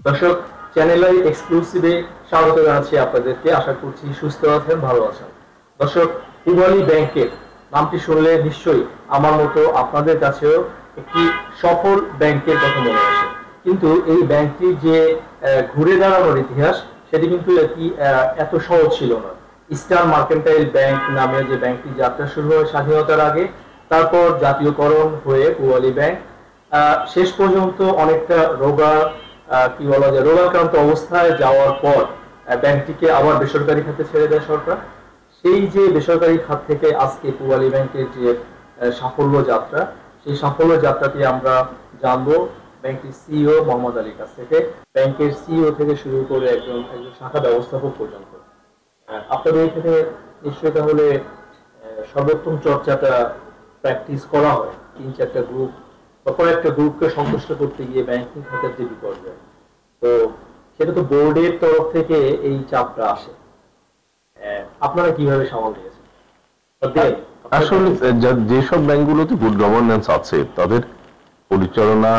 দর্শক, চ্যানেল এক্সক্লুসিভে স্বাগত জানাচ্ছি আপনাদেরকে। আশা করছি সুস্থ আছেন, ভালো আছেন। দর্শক, পূবালী ব্যাংকের নামটি শুনলে নিশ্চয়ই আমার মতো আপনাদের কাছেও একটি সফল ব্যাংকের কথা মনে আসে। কিন্তু এই ব্যাংকটির যে ঘুরে দাঁড়ানোর ইতিহাস, সেটি কিন্তু এত সহজ ছিল না। ইস্টার্ন মার্কেন্টাইল ব্যাংক নামে যে ব্যাংকটি যাত্রা শুরু হয় স্বাধীনতার আগে, তারপর জাতীয়করণ হয়ে পূবালী ব্যাংক শেষ পর্যন্ত অনেকটা কি বলা যায় রোগাক্রান্ত অবস্থায় যাওয়ার পর ব্যাংকটিকে আবার বেসরকারি খাতে ছেড়ে দেয় সরকার। সেই যে বেসরকারি খাত থেকে আজকে পূবালী ব্যাংকের যে সাফল্য যাত্রা, সেই সাফল্য যাত্রাটি আমরা জানবো ব্যাংকটির সিইও মোহাম্মদ আলীর কাছ থেকে। ব্যাংকের সিইও থেকে শুরু করে একজন একজন শাখা ব্যবস্থাপক পর্যন্ত আপনাদের এখানে নিশ্চয়ই তাহলে সর্বোত্তম চর্চাটা প্র্যাকটিস করা হয়। তিন চারটা গ্রুপ বা কয়েকটা গ্রুপকে সন্তুষ্ট করতে গিয়ে ব্যাংকিং খাতের যে বিপর্যয়, তো সেটা তো বোর্ডের তরফ থেকে এই চাপটা আসে। আপনারা কিভাবে সামাল দিয়েছেন? আসলে যেসব ব্যাংকগুলোতে গুড গভর্নেন্স আছে তাদের পরিচালনা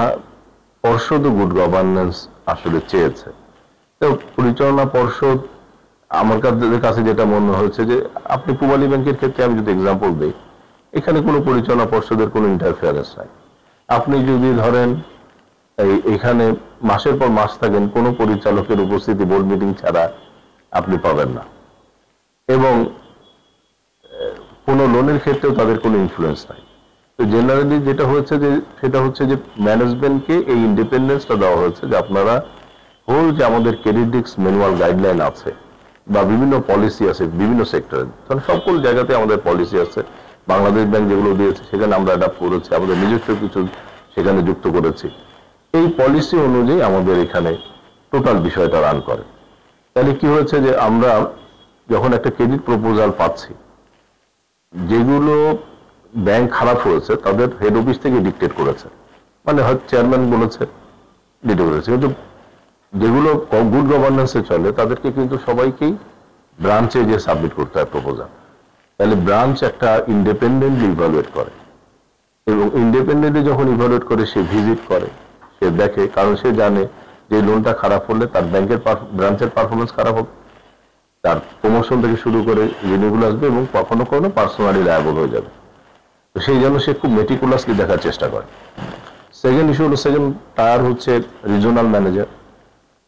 পর্ষদ গুড গভর্নেন্স আসলে চেয়েছে। তো পরিচালনা পর্ষদ আমার কাছে যেটা মনে হয়েছে যে আপনি পূবালী ব্যাংকের ক্ষেত্রে আমি যদি এক্সাম্পল দিই, এখানে কোনো পরিচালনা পর্ষদের কোনো ইন্টারফেয়ারেন্স নাই। আপনি যদি ধরেন এখানে মাসের পর মাস থাকেন, কোনো পরিচালকের উপস্থিতি বোর্ড মিটিং ছাড়া আপনি পাবেন না, এবং কোনো লোনের ক্ষেত্রেও তাদের কোনো ইনফ্লুয়েন্স নাই। তো জেনারেলি যেটা হয়েছে যে সেটা হচ্ছে যে ম্যানেজমেন্টকে এই ইন্ডিপেন্ডেন্সটা দেওয়া হয়েছে যে আপনারা হোল যে আমাদের ক্রেডিট রিস্ক ম্যানুয়াল গাইডলাইন আছে বা বিভিন্ন পলিসি আছে বিভিন্ন সেক্টরে, কারণ সকল জায়গাতে আমাদের পলিসি আছে। বাংলাদেশ ব্যাংক যেগুলো দিয়েছে সেখানে আমরা অ্যাডাপ্ট করেছি, আমাদের নিজস্ব কিছু সেখানে যুক্ত করেছি। এই পলিসি অনুযায়ী আমাদের এখানে টোটাল বিষয়টা রান করে। তাহলে কি হয়েছে যে আমরা যখন একটা ক্রেডিট প্রপোজাল পাচ্ছি, যেগুলো ব্যাংক খারাপ হয়েছে তাদের হেড অফিস থেকে ডিক্টেট করেছে, মানে হয়তো চেয়ারম্যান বলেছে ডিক্টেট করেছে, কিন্তু যেগুলো গুড গভর্নেন্সে চলে তাদেরকে কিন্তু সবাইকেই ব্রাঞ্চে যে সাবমিট করতে হয় প্রপোজাল। তাহলে ব্রাঞ্চ একটা ইন্ডিপেন্ডেন্টলি ইভালুয়েট করে, এবং ইন্ডিপেন্ডেন্টলি যখন ইভালুয়েট করে সে ভিজিট করে, সে দেখে, কারণ সে জানে যে লোনটা খারাপ হলে তার ব্রাঞ্চের পারফরমেন্স খারাপ হবে, তার প্রমোশন থেকে শুরু করে রিনিউয়াল আসবে এবং কখনো কখনো পার্সোনালি লায়াবল হয়ে যাবে। তো সেই জন্য সে খুব মেটিকুলাসলি দেখার চেষ্টা করে। সেকেন্ড ইস্যু হলো, সেকেন্ড টায়ার হচ্ছে রিজনাল ম্যানেজার।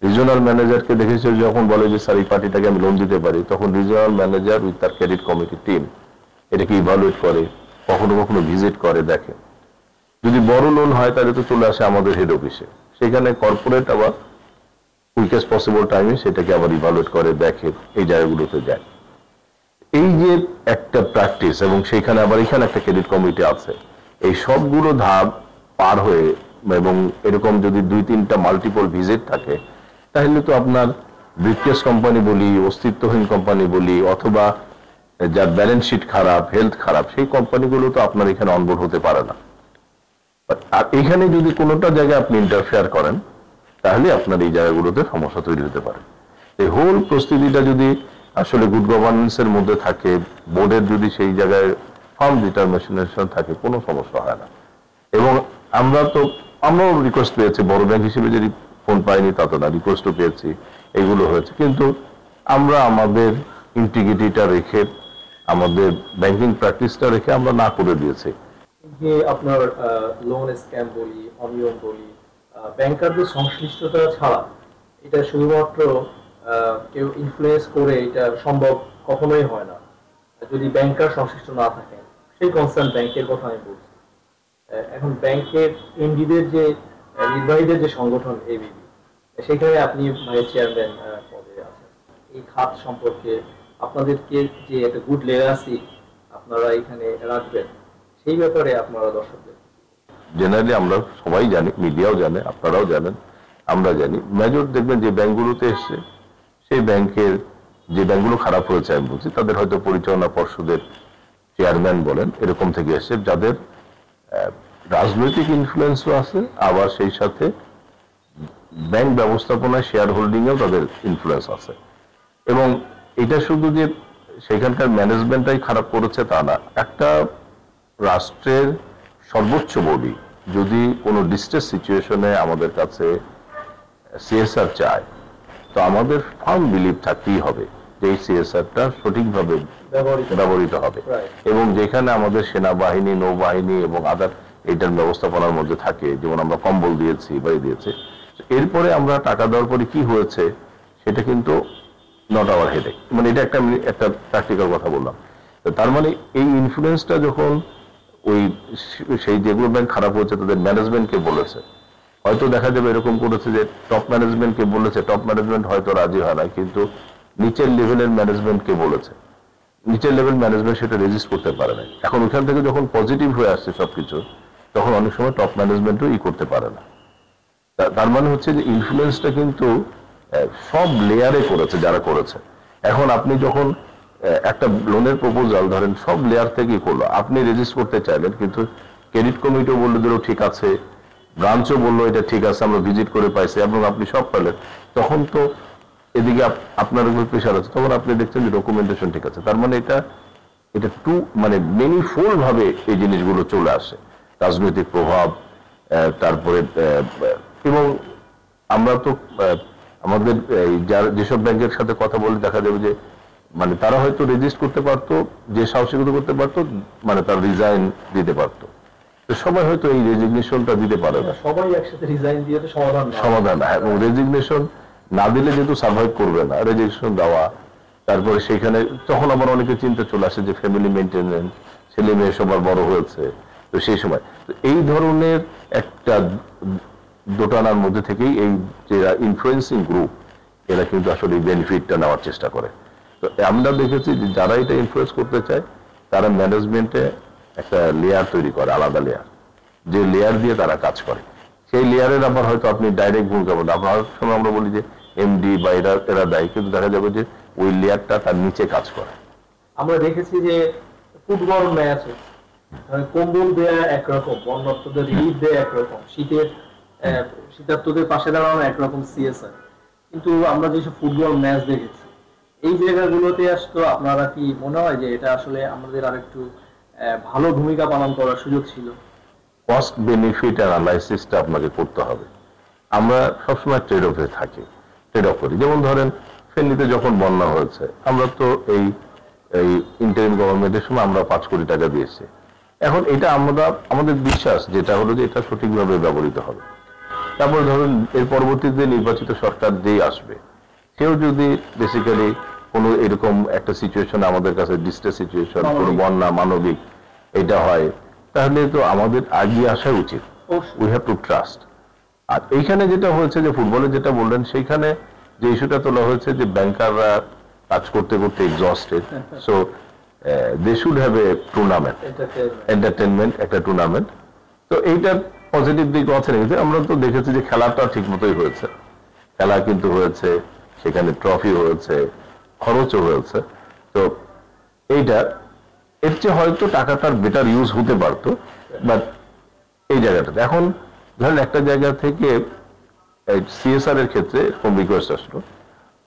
রিজনাল ম্যানেজারকে দেখেছে যখন বলে যে স্যার এই পার্টিটাকে আমি লোন দিতে পারি, তখন রিজনাল ম্যানেজার উইথ তার ক্রেডিট কমিটি টিম এটাকে ইভালুয়েট করে, কখনো কখনো ভিজিট করে, দেখে। যদি বড় লোন হয় তাহলে তো চলে আসে আমাদের হেড অফিসে, সেখানে কর্পোরেট আবার কুইকেস্ট পসিবল টাইমে সেটাকে আবার ইভালুয়েট করে, দেখে, এই জায়গাগুলোতে যায়। এই যে একটা প্র্যাকটিস, এবং সেইখানে আবার এখানে একটা ক্রেডিট কমিটি আছে, এই সবগুলো ধাপ পার হয়ে এবং এরকম যদি 2-3টা মাল্টিপল ভিজিট থাকে, তাহলে তো আপনার ব্রিফকেস কোম্পানি বলি, অস্তিত্বহীন কোম্পানি বলি, অথবা যার ব্যালেন্স শিট খারাপ, হেলথ খারাপ, সেই কোম্পানিগুলো তো আপনার এখানে অনবোর্ড হতে পারে না। আর এখানে যদি কোনোটা জায়গায় আপনি ইন্টারফেয়ার করেন, তাহলে আপনার এই জায়গাগুলোতে সমস্যা তৈরি হতে পারে। এই হোল প্রস্তুতিটা যদি আসলে গুড গভর্নেন্সের মধ্যে থাকে, বোর্ডের যদি সেই জায়গায় ফার্ম ডিটারমিনেশন থাকে, কোনো সমস্যা হয় না। এবং আমরাও রিকোয়েস্ট পেয়েছি, বড় ব্যাংক হিসেবে যদি ফোন পাইনি তা তো না, রিকোয়েস্টও পেয়েছি, এগুলো হয়েছে, কিন্তু আমরা আমাদের ইন্টিগ্রিটিটা রেখে, আমাদের ব্যাংকিং প্র্যাকটিসটা রেখে আমরা না করে দিয়েছি। যে আপনার লোন স্ক্যাম বলি, অনিয়ম বলি, ব্যাংকারদের সংশ্লিষ্টতা ছাড়া এটা শুধুমাত্র কেউ ইনফ্লুয়েন্স করে এটা সম্ভব কখনোই হয় না যদি ব্যাংকার সংশ্লিষ্ট না থাকেন। সেই কনসার্ন ব্যাংকের কথা আমি বলছি। এখন ব্যাংকের এমডিদের যে নির্বাহীদের যে সংগঠন এবিবি, সেখানে আপনি ভাইস চেয়ারম্যান পদে আছেন। এই খাত সম্পর্কে আপনাদেরকে যে একটা গুড লেগাসি আপনারা এখানে রাখবেন, সেই ব্যাপারে আপনারা দর্শকদের জেনারেলি আমরা সবাই জানি, মিডিয়াও জানে, আপনারাও জানেন, আমরা জানি, মেজর দেখবেন যে ব্যাংকগুলোতে এসছে, সেই ব্যাংকের যে ব্যাংকগুলো খারাপ হয়েছে আমি বলছি, তাদের হয়তো পরিচালনা পর্ষদের চেয়ারম্যান বলেন এরকম থেকে এসে, যাদের রাজনৈতিক ইনফ্লুয়েন্সও আছে, আবার সেই সাথে ব্যাংক ব্যবস্থাপনায় শেয়ার হোল্ডিংয়েও তাদের ইনফ্লুয়েন্স আছে। এবং এটা শুধু যে সেখানকার ম্যানেজমেন্টটাই খারাপ করেছে তা না, একটা রাষ্ট্রের সর্বোচ্চ বডি যদি কোনো ডিস্ট্রেস সিচুয়েশনে আমাদের কাছে সিএসআর চায়, তো আমাদের ফার্ম বিলিভ থাকতেই হবে যে এই সিএসআরটা সঠিকভাবে ব্যবহৃত হবে এবং যেখানে আমাদের সেনাবাহিনী, নৌবাহিনী এবং আদার এটার ব্যবস্থাপনার মধ্যে থাকে, যেমন আমরা কম্বল দিয়েছি, বাড়ি দিয়েছে, এরপরে আমরা টাকা দেওয়ার পরে কি হয়েছে সেটা কিন্তু নট আওয়ার হেডেক। মানে এটা একটা প্র্যাকটিক্যাল কথা বললাম। তো তার মানে এই ইনফ্লুয়েন্সটা যখন ওই সেই যেগুলো ব্যাংক খারাপ হয়েছে তাদের ম্যানেজমেন্টকে বলেছে, হয়তো দেখা যাবে এরকম করেছে যে টপ ম্যানেজমেন্টকে বলেছে, টপ ম্যানেজমেন্ট হয়তো রাজি হয় না, কিন্তু নিচের লেভেলের ম্যানেজমেন্টকে বলেছে, নিচের লেভেল ম্যানেজমেন্ট সেটা রেজিস্ট করতে পারে না। এখন ওখান থেকে যখন পজিটিভ হয়ে আসছে সবকিছু, তখন অনেক সময় টপ ম্যানেজমেন্টও করতে পারে না। তার মানে হচ্ছে যে ইনফ্লুয়েন্সটা কিন্তু সব লেয়ারে করেছে যারা করেছে। এখন আপনি যখন একটা লোনের প্রপোজাল ধরেন সব লেয়ার থেকেই করলো, আপনি রেজিস্ট করতে চাইলেন, কিন্তু ক্রেডিট কমিটিও বললো দিল ঠিক আছে, ব্রাঞ্চও বললো এটা ঠিক আছে, আমরা ভিজিট করে পাইছি, এবং আপনি সব পেলেন, তখন তো এদিকে আপনার উপর প্রেশার আছে, তখন আপনি দেখছেন যে ডকুমেন্টেশন ঠিক আছে। তার মানে এটা মানে মেনি ফোল্ড ভাবে এই জিনিসগুলো চলে আসে, রাজনৈতিক প্রভাব, তারপরে এবং আমরা তো আমাদের যেসব ব্যাংকের সাথে কথা বলে দেখা যাবে যে মানে তারা হয়তো রেজিস্ট করতে পারতো, যে সাহসিকতা করতে পারতো, মানে তার রিজাইন দিতে পারতো, তো সবাই হয়তো এই রেজিগনেশনটা দিতে পারে না, সবাই একসাথে রিজাইন দিয়ে তো সমাধান। এবং রেজিগনেশন না দিলে যেহেতু সার্ভাইভ করবে না, রেজিগনেশন দেওয়া, তারপরে সেখানে তখন আবার অনেকে চিন্তা চলে আসে যে ফ্যামিলি মেনটেনেন্স, ছেলে মেয়ে সবার বড় হয়েছে, তো সেই সময় এই ধরনের একটা দোটানার মধ্যে থেকেই এই যে ইনফ্লুয়েন্সিং গ্রুপ, এরা কিন্তু আসলে এই বেনিফিটটা নেওয়ার চেষ্টা করে। তো আমরা দেখেছি যে যারা এটা ইনফ্লুয়েন্স করতে চায় তারা ম্যানেজমেন্টে একটা লেয়ার তৈরি করে, আলাদা লেয়ার, যে লেয়ার দিয়ে তারা কাজ করে। সেই লেয়ারের আবার হয়তো আপনি ডাইরেক্ট ভূমিকা বলেন, আপনার সময় আমরা বলি যে এমডি বা এরা দায়ী, কিন্তু দেখা যাবে যে ওই লেয়ারটা তার নিচে কাজ করে। আমরা দেখেছি যে ফুটবল ম্যাচ কম্বল দেয়া একরকম, বন্যার্থদের রিলিফ দেয়া একরকম, শীতার্থদের পাশে দাঁড়ানো একরকম সিএসআর, কিন্তু আমরা যেসব ফুটবল ম্যাচ দেখেছি এই জায়গাগুলোতে আসতো, আপনারা কি মনে হয় যে এটা আসলে আমাদের আরেকটু ভালো ভূমিকা পালন করার সুযোগ ছিল? কস্ট বেনিফিট অ্যানালাইসিসটা আপনাকে করতে হবে। আমরা সবসময় ট্রেড অফে থাকি, ট্রেড অফ করি। যেমন ধরেন ফেনীতে যখন বন্যা হয়েছে, আমরা তো এই ইন্টারিম গভর্নমেন্টের সময় আমরা 5 কোটি টাকা দিয়েছি। এখন এটা আমাদের বিশ্বাস যেটা হলো যে এটা সঠিকভাবে ব্যবহৃত হবে। তারপর ধরুন এর পরবর্তীতে নির্বাচিত সরকার যেই আসবে, সেও যদি বেসিক্যালি কোনো এরকম একটা সিচুয়েশন, আমাদের কাছে ডিস্ট্রেস সিচুয়েশন, কোনো বন্যা, মানবিক এটা হয়, তাহলে তো আমাদের এগিয়ে আসা উচিত। We have to trust. আর এইখানে যেটা হয়েছে যে ফুটবলে যেটা বললেন, সেইখানে যে ইস্যুটা তোলা হয়েছে যে ব্যাংকাররা কাজ করতে করতে exhausted, so they should have a tournament, entertainment, একটা টুর্নামেন্ট। তো এইটার পজিটিভ দিক আছে রেখেছে। আমরা তো দেখেছি যে খেলাটা ঠিক মতোই হয়েছে, খেলা কিন্তু হয়েছে, সেখানে ট্রফি হয়েছে, খরচও হয়েছে। তো এইটা এর চেয়ে হয়তো টাকাটার বেটার ইউজ হতে পারতো, বাট এই জায়গাটাতে এখন ধরেন একটা জায়গা থেকে সিএসআর এর ক্ষেত্রে এরকম রিকোয়েস্ট আসলো,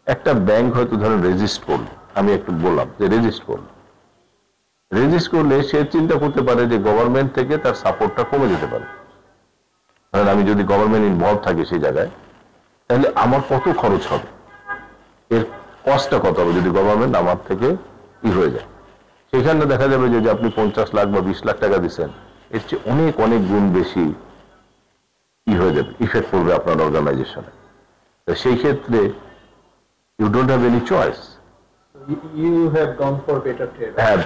একটা ব্যাংক হয়তো ধরেন রেজিস্ট করলো, আমি একটু বললাম যে রেজিস্ট করলে সে চিন্তা করতে পারে যে গভর্নমেন্ট থেকে তার সাপোর্টটা কমে যেতে পারে। ধরেন আমি যদি গভর্নমেন্ট ইনভলভ থাকি সেই জায়গায়, তাহলে আমার কত খরচ হবে, এর কস্টটা কত হবে যদি গভর্নমেন্ট আমার থেকে হয়ে যায়। সেখানে দেখা যাবে যে আপনি 50 লাখ বা 20 লাখ টাকা দিচ্ছেন, এর চেয়ে অনেক অনেক গুণ বেশি হয়ে যাবে, ইফেক্ট পড়বে আপনার অর্গানাইজেশনে। তো সেই ক্ষেত্রে you don't have any choice, you have gone for better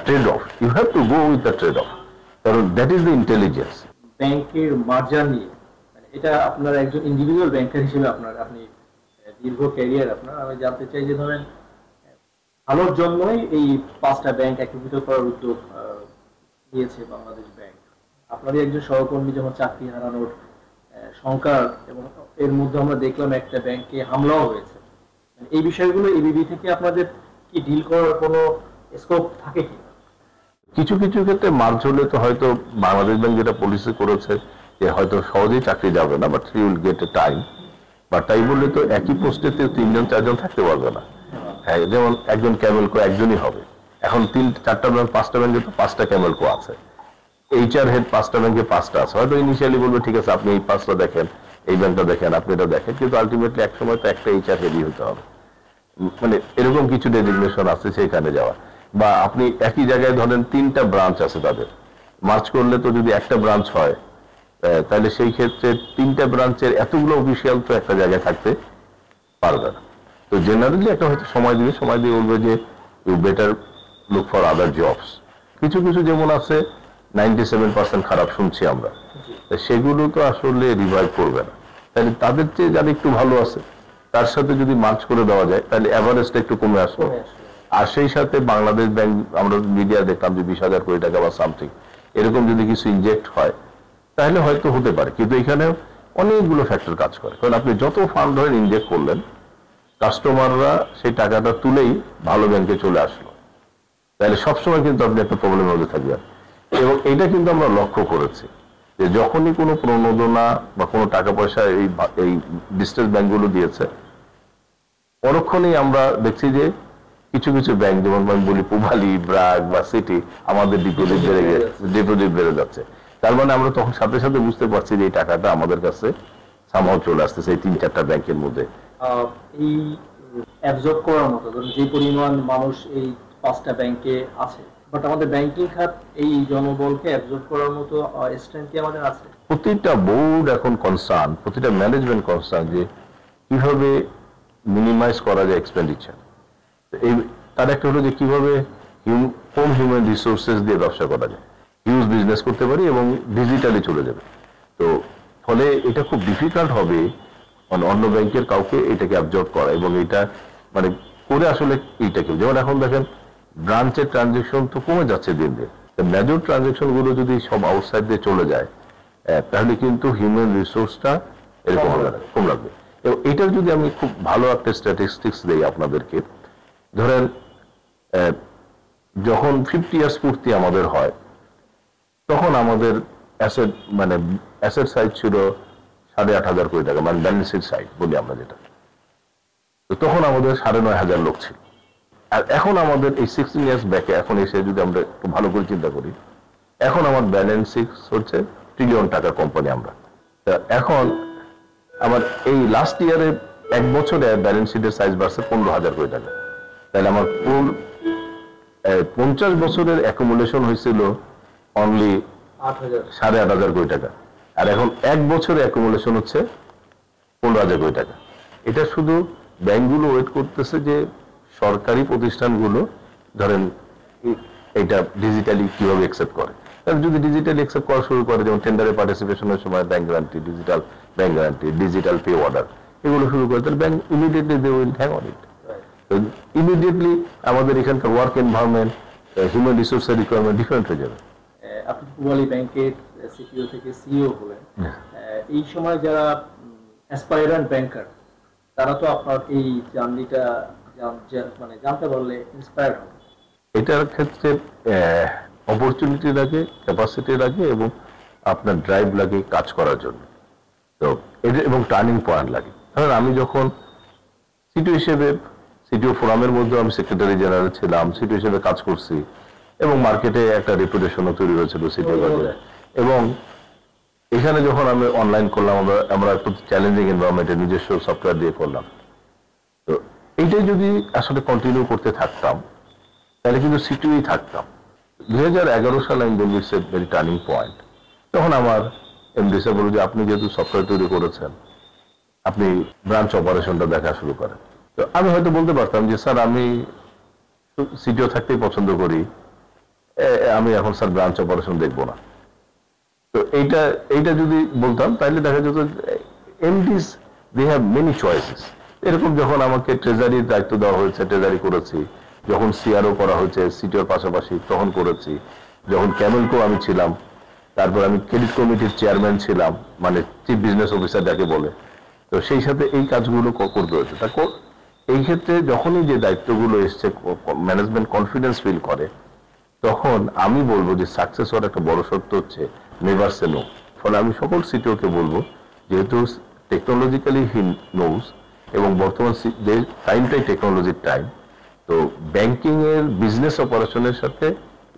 trade off. You have to go with the trade off, কারণ that is the intelligence. ব্যাংকের মার্জার নিয়ে, এটা আপনার একজন ইন্ডিভিজুয়াল ব্যাংকার হিসেবে আপনি দীর্ঘ ক্যারিয়ার আপনার, আমি জানতে চাই যে ধরেন ভালোর জন্যই এই 5টা ব্যাংক একীভূত করার উদ্যোগ নিয়েছে বাংলাদেশ ব্যাংক। আপনারই একজন সহকর্মী যখন চাকরি হারানোর সংখ্যা, এবং এর মধ্যে আমরা দেখলাম একটা ব্যাংকে হামলাও হয়েছে, এই বিষয়গুলো এবিবি থেকে আপনাদের কি ডিল করার কোনো স্কোপ থাকে কি? কিছু কিছু ক্ষেত্রে মার্চ হলে তো হয়তো বাংলাদেশ ব্যাংক যেটা পলিসি করেছে যে হয়তো সহজেই চাকরি যাবে না, but you will get a time. বা তাই বললে তো একই পোস্টে 3জন 4জন থাকতে পারবে না। হ্যাঁ, যেমন একজন ক্যামেলকো একজনই হবে। এখন 3-4টা ব্যাংক, 5টা ব্যাংকে তো 5টা ক্যামেলকো আছে, HR হেড 5টা ব্যাংকে 5টা আছে। হয়তো ইনিশিয়ালি বলবে ঠিক আছে আপনি এই 5টা দেখেন, এই ব্যাংকটা দেখেন, আপনি এটা দেখেন, কিন্তু আলটিমেটলি এক সময় তো একটা এইচআর হেডি হতে হবে। মানে এরকম কিছু ডেজিগনেশন আছে সেখানে যাওয়া, বা আপনি একই জায়গায় ধরেন 3টা ব্রাঞ্চ আছে তাদের, মার্চ করলে তো যদি একটা ব্রাঞ্চ হয়, তাহলে সেই ক্ষেত্রে 3টা ব্রাঞ্চের এতগুলো অফিসিয়াল তো একটা জায়গায় থাকতে পারবে না। তো জেনারেলি একটা হয়তো সময় দিয়ে বলবে যে you better look for other jobs. কিছু কিছু যেমন আছে 97% খারাপ শুনছি আমরা, সেগুলো তো আসলে রিভাইভ করবে না। তাহলে তাদের চেয়ে যারা একটু ভালো আছে তার সাথে যদি মার্চ করে দেওয়া যায় তাহলে অ্যাভারেজটা একটু কমে আসবে। আর সেই সাথে বাংলাদেশ ব্যাংক, আমরা মিডিয়া দেখলাম যে 20,000 কোটি টাকা বা সামথিং এরকম যদি কিছু ইনজেক্ট হয় তাহলে হয়তো হতে পারে। কিন্তু এখানে অনেকগুলো ফ্যাক্টর কাজ করে, কারণ আপনি যত ফান্ড ধরেন ইনজেক্ট করলেন, কাস্টমাররা সেই টাকাটা তুলেই ভালো ব্যাংকে চলে আসলো, তাহলে সবসময় কিন্তু আপনি একটা প্রবলেমের মধ্যে থাকবেন। এবং এটা কিন্তু আমরা লক্ষ্য করেছি যে যখনই কোনো প্রণোদনা বা কোনো টাকা পয়সা এই ডিস্ট্রেস ব্যাংকগুলো দিয়েছে, পরক্ষণেই আমরা দেখছি যে কিছু কিছু ব্যাংক, যেমন আমি বলি পুবালি, ব্র্যাক বা সিটি, আমাদের ডিপোজিট বেড়ে যাচ্ছে। তার মানে আমরা তখন সাথে সাথে বুঝতে পারছি যে এই টাকাটা আমাদের কাছে সামহাও চলে আসতেছে এই 3-4টা ব্যাংকের মধ্যে। এই অ্যাবজর্ব করার মতো ধরুন যে পরিমাণ মানুষ এই 5টা ব্যাংকে আছে, বাট আমাদের ব্যাংকিং খাত এই জনবলকে অ্যাবজর্ব করার মতো স্ট্রেংথ কি আমাদের আছে? প্রতিটা বোর্ড এখন কনসার্ন, প্রতিটা ম্যানেজমেন্ট কনসার্ন যে কিভাবে মিনিমাইজ করা যায় এক্সপেন্ডিচার। এই তার একটা হলো যে কিভাবে কম হিউম্যান রিসোর্সেস দিয়ে ব্যবসা করা যায়, হিউজ বিজনেস করতে পারি এবং ডিজিটালি চলে যাবে। তো ফলে এটা খুব ডিফিকাল্ট হবে অন্য ব্যাংকের কাউকে এটাকে অ্যাবজর্ব করা, এবং এটা মানে করে আসলে এইটাকে, যেমন এখন দেখেন ব্রাঞ্চের ট্রানজেকশন তো কমে যাচ্ছে দিন দিন, মেজর ট্রানজেকশন গুলো যদি সব আউটসাইড দিয়ে চলে যায় তাহলে কিন্তু হিউম্যান রিসোর্সটা এরকম কম লাগবে। এবং এটার যদি আমি খুব ভালো একটা স্ট্যাটিস্টিক্স দিই আপনাদেরকে, ধরেন যখন 50 ইয়ার্স পূর্তি আমাদের হয় তখন আমাদের অ্যাসেট সাইজ ছিল 8,500 কোটি টাকা, মানে ব্যালেন্স শিট সাইড বলি আমরা যেটা। তো তখন আমাদের 9,500 লোক ছিল। আর এখন আমাদের এই 16 ইয়ার্স ব্যাকে এখন এসে যদি আমরা একটু ভালো করে চিন্তা করি, এখন আমার ব্যালেন্স শিট হচ্ছে ট্রিলিয়ন টাকার কোম্পানি আমরা। এখন আমার এই লাস্ট ইয়ারে 1 বছরে ব্যালেন্স শিটের সাইজ বাড়ছে 15,000 কোটি টাকা। তাহলে আমার 50 বছরের অ্যাকুমুলেশন হয়েছিল অনলি 8,500 কোটি টাকা, আর এখন 1 বছরে অ্যাকুমুলেশন হচ্ছে 15,000 কোটি টাকা। এটা শুধু ব্যাংকগুলো ওয়েট করতেছে যে সরকারি প্রতিষ্ঠানগুলো ধরেন এটা ডিজিটালি কিভাবে অ্যাকসেপ্ট করে। যদি ডিজিটালি অ্যাকসেপ্ট করা শুরু করে, যেমন টেন্ডারে পার্টিসিপেশনের সময় bank guarantee, digital bank guarantee, digital pay order, এগুলো শুরু করে, তাহলে bank immediately they will hang on it. Immediately আমাদের এখানকার ওয়ার্ক এনভায়রনমেন্ট, হিউম্যান রিসোর্সের রিকোয়ারমেন্ট ডিফারেন্ট হয়ে যাবে। আপনি পুবালি ব্যাংকের সিপিও থেকে সিইও হলেন, এই সময় যারা অ্যাসপাইরেন্ট ব্যাংকার তারা তো আপনার এই জার্নিটা মানে জানতে পারলে ইন্সপায়ার্ড হবে। এটার ক্ষেত্রে অপরচুনিটি লাগে, ক্যাপাসিটি লাগে এবং আপনার ড্রাইভ লাগে কাজ করার জন্য। তো এটা এবং টার্নিং পয়েন্ট লাগে। ধরেন আমি যখন সিটিও হিসেবে, সিটিও ফোরামের মধ্যে আমি সেক্রেটারি জেনারেল ছিলাম, সিটিও হিসেবে কাজ করছি এবং মার্কেটে একটা রেপুটেশনও তৈরি হয়েছিল সিটিও বাজারে। এবং এখানে যখন আমি অনলাইন করলাম, আমরা একটু চ্যালেঞ্জিং এনভায়রনমেন্টে নিজস্ব সফটওয়্যার দিয়ে করলাম। তো এইটাই যদি আসলে কন্টিনিউ করতে থাকতাম তাহলে কিন্তু সিটিওই থাকতাম। 2011 সালে আমি বলবো it's a very turning point. তখন আমার এমডি সাহেব বলল যে আপনি যেহেতু সফটওয়্যার তৈরি করেছেন, আপনি ব্রাঞ্চ অপারেশনটা দেখা শুরু করেন। তো আমি হয়তো বলতে পারতাম যে স্যার আমি সিটিও থাকতেই পছন্দ করি, আমি এখন স্যার ব্রাঞ্চ অপারেশন দেখবো না। তো এইটা যদি বলতাম তাহলে দেখা যেত এমডিস দে হ্যাভ মেনি চয়েসেস। এরকম যখন আমাকে ট্রেজারির দায়িত্ব দেওয়া হয়েছে, ট্রেজারি করেছি, যখন সিআরও করা হয়েছে সিটিওর পাশাপাশি তখন করেছি, যখন ক্যামেলকো আমি ছিলাম, তারপর আমি ক্রেডিট কমিটির চেয়ারম্যান ছিলাম, মানে চিফ বিজনেস অফিসার যাকে বলে। তো সেই সাথে এই কাজগুলো করতে হয়েছে। তারপর এই ক্ষেত্রে যখনই যে দায়িত্বগুলো এসছে, ম্যানেজমেন্ট কনফিডেন্স ফিল করে, তখন আমি বলবো যে সাকসেস হওয়ার একটা বড় শর্ত হচ্ছে নেভার সে নো। ফলে আমি সকল সিটিওকে বলবো, যেহেতু টেকনোলজিক্যালি হি নোজ এবং বর্তমান টাইমটাই টেকনোলজির টাইম, তো ব্যাংকিং এর বিজনেস অপারেশনের সাথে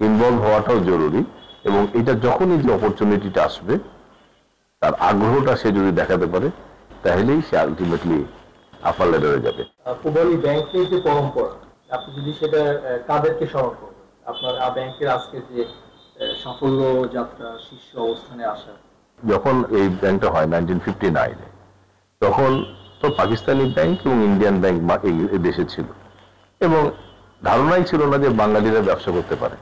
ইনভলভ হওয়াটাও জরুরি। এবং এটা যখনই যে অপরচুনিটিটা আসবে তার আগ্রহটা সে যদি দেখাতে পারে তাহলেই সে আলটিমেটলি আপার লেভেলে যাবে। পূবালী ব্যাংকের যে পরম্পরা, আপনি যদি সেটা কাদেরকে স্মরণ করবেন আপনার ব্যাংকের আজকে যে সাফল্য যাত্রা শীর্ষ অবস্থানে আসা? যখন এই ব্যাংকটা হয় 1959-এ, তখন তো পাকিস্তানি ব্যাংক এবং ইন্ডিয়ান ব্যাংক এই দেশে ছিল, এবং ধারণাই ছিল না যে বাঙালিরা ব্যবসা করতে পারে,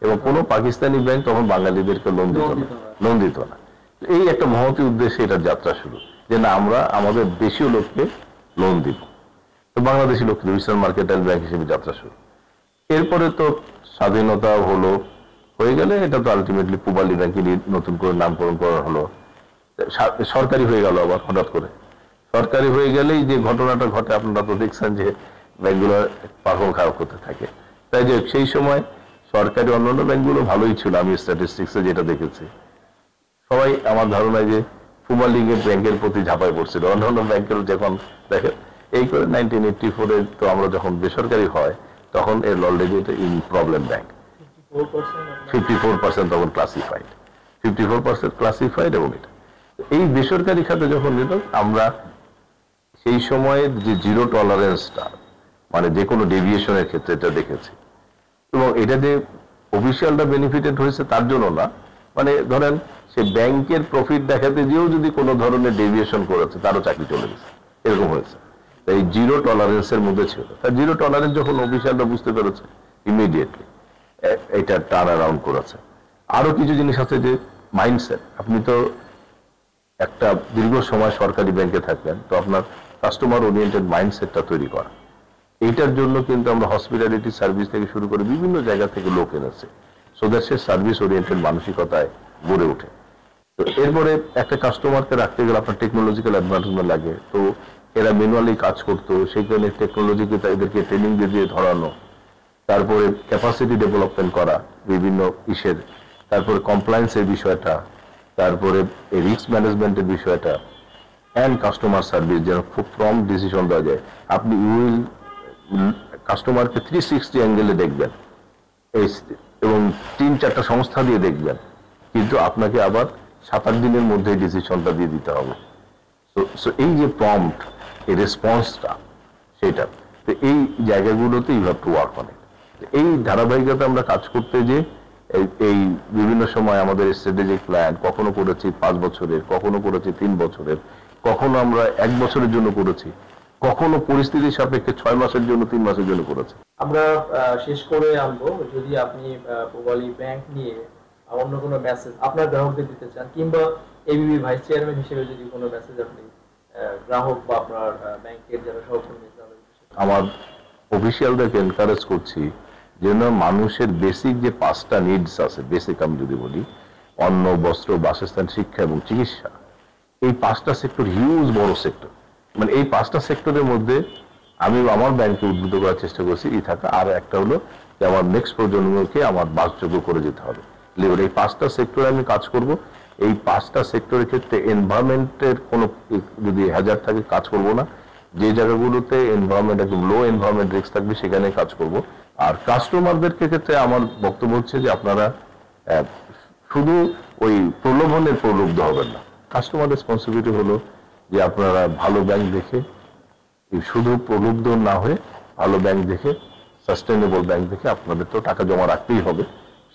এবং কোনো পাকিস্তানি ব্যাংক তখন বাঙালিদেরকে লোন দিত না। এই একটা মহতী উদ্দেশ্যে এটার যাত্রা শুরু, যে না আমরা আমাদের দেশীয় লোককে লোন দিব। তো বাংলাদেশি লোককে ইস্টার্ন মার্কেন্টাইল ব্যাংক হিসেবে যাত্রা শুরু। এরপরে তো স্বাধীনতা হলো, হয়ে গেলে এটা তো আলটিমেটলি পূবালী ব্যাংকের নতুন করে নামকরণ করা হলো, সরকারি হয়ে গেল। আবার হঠাৎ করে সরকারি হয়ে গেলেই যে ঘটনাটা ঘটে আপনারা তো দেখছেন যে ব্যাংকগুলো পারফর্ম খারাপ করতে থাকে। তাই যে সেই সময় সরকারি অন্যান্য ব্যাংকগুলো ভালোই ছিল, আমি স্ট্যাটিস্টিক্সে যেটা দেখেছি সবাই আমার ধারণায় যে পূবালী ব্যাংকের প্রতি ঝাঁপাই পড়ছিল। অন্যান্য ব্যাংকের যখন দেখেন এই করে 1984-এ তো আমরা যখন বেসরকারি হয় তখন এর অলরেডি এটা ইন প্রবলেম ব্যাংক, 54% তখন ক্লাসিফাইড, 54% ক্লাসিফাইড। এবং এটা এই বেসরকারি খাতে যখন নিল, আমরা সেই সময়ের যে জিরো টলারেন্সটা, মানে যে কোনো ডেভিয়েশনের ক্ষেত্রে এটা দেখেছি। এবং এটা যে অফিসিয়ালটা বেনিফিটেড হয়েছে তার জন্য না, মানে ধরেন সে ব্যাংকের প্রফিট দেখাতে গিয়েও যদি কোনো ধরনের ডেভিয়েশন করেছে তারও চাকরি চলে গেছে, এরকম হয়েছে। এই জিরো টলারেন্সের মধ্যে ছিল। তার জিরো টলারেন্স যখন অফিসিয়ালটা বুঝতে পেরেছে, ইমিডিয়েটলি এটা টার্ন অ্যারাউন্ড করেছে। আরো কিছু জিনিস আছে, যে মাইন্ডসেট। আপনি তো একটা দীর্ঘ সময় সরকারি ব্যাংকে থাকবেন, তো আপনার কাস্টমার ওরিয়েন্টেড মাইন্ডসেটটা তৈরি করা, এইটার জন্য কিন্তু আমরা হসপিটালিটি সার্ভিস থেকে শুরু করে বিভিন্ন জায়গা থেকে লোক এনেছে, সো দ্যাট সে সার্ভিস ওরিয়েন্টেড মানসিকতায় গড়ে ওঠে। তো এরপরে একটা কাস্টমারকে রাখতে গেলে আপনার টেকনোলজিক্যাল অ্যাডভান্সমেন্ট লাগে। তো এরা ম্যানুয়ালি কাজ করতো, সেইখানে টেকনোলজিকে এদেরকে ট্রেনিং দিয়ে ধরানো, তারপরে ক্যাপাসিটি ডেভেলপমেন্ট করা বিভিন্ন ইসের, তারপরে কমপ্লায়েন্সের বিষয়টা, তারপরে রিস্ক ম্যানেজমেন্টের বিষয়টা, অ্যান্ড কাস্টমার সার্ভিস, যেন খুব প্রম্পট ডিসিশন দেওয়া যায়। আপনি উইল কাস্টমারকে 360 অ্যাঙ্গেলে দেখবেন, এবং 3-4টা সংস্থা দিয়ে দেখবেন, কিন্তু আপনাকে আবার 7-8 দিনের মধ্যে ডিসিশনটা দিয়ে দিতে হবে। সো এই যে প্রম্পট, এই রেসপন্সটা, সেটা তো এই জায়গাগুলোতে you have to work on it. এই ধারাবাহিকতা আমরা কাজ করতে যে এই বিভিন্ন সময় আমাদের স্ট্র্যাটেজিক প্ল্যান কখনো করেছি 5 বছরের, কখনো করেছি 3 বছরের, কখনো আমরা 1 বছরের জন্য করেছি, কখনো পরিস্থিতির সাপেক্ষে 6 মাসের জন্য, 3 মাসের জন্য করেছি। আমরা শেষ করে আনবো, যদি আপনি পূবালী ব্যাংক নিয়ে অন্য কোনো মেসেজ আপনার গ্রাহকদের দিতে চান, কিংবা এবিবি ভাইস চেয়ারম্যান হিসেবে যদি কোনো মেসেজ আপনি গ্রাহক বা আপনার ব্যাংকের যারা সহকর্মী, আমার অফিসিয়ালদেরকে এনকারেজ করছি যেন মানুষের বেসিক যে 5টা নিডস আছে, বেসিক আমি যদি বলি, অন্ন, বস্ত্র, বাসস্থান, শিক্ষা এবং চিকিৎসা, এই 5টা সেক্টর হিউজ বড় সেক্টর। মানে এই 5টা সেক্টরের মধ্যে আমি আমার ব্যাংকে উদ্বুদ্ধ করার চেষ্টা করছি এই থাকা। আর একটা হলো যে আমার নেক্সট প্রজন্মকে আমার বাসযোগ্য করে যেতে হবে। এই 5টা সেক্টরে আমি কাজ করব। এই 5টা সেক্টরের ক্ষেত্রে এনভায়রনমেন্টের কোনো যদি হ্যাজার্ড থাকে কাজ করব না। যে জায়গাগুলোতে এনভায়রনমেন্ট একদম লো এনভায়রনমেন্ট রিস্ক থাকবে সেখানে কাজ করব। আর কাস্টমারদের ক্ষেত্রে আমার বক্তব্য হচ্ছে যে আপনারা শুধু ওই প্রলোভনের প্রলুব্ধ হবেন না। কাস্টমার রেসপন্সিবিলিটি হলো যে আপনারা ভালো ব্যাংক দেখে, শুধু প্রলুব্ধ না হয়ে ভালো ব্যাংক দেখে, সাস্টেনেবল ব্যাংক দেখে, আপনাদের তো টাকা জমা রাখতেই হবে,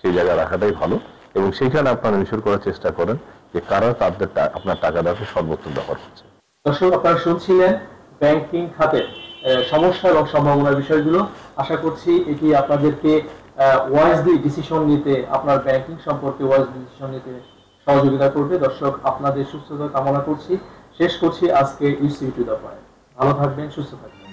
সেই জায়গায় রাখাটাই ভালো। এবং সেইখানে আপনারা ইনশিওর করার চেষ্টা করেন যে কারা তাদের আপনার টাকাটাকে সর্বোত্তম ব্যবহার করছে। দর্শক, আপনারা শুনছিলেন ব্যাংকিং খাতে সমস্যা এবং সম্ভাবনার বিষয়গুলো। আশা করছি এটি আপনাদেরকে ওয়াইজলি ডিসিশন নিতে, আপনার ব্যাংকিং সম্পর্কে ওয়াইজলি ডিসিশন নিতে সহযোগিতা করবে। দর্শক, আপনাদের সুস্থতা কামনা করছি। শেষ করছি আজকে ইউসি টু দ্য পয়েন্ট। ভালো থাকবেন, সুস্থ থাকবেন।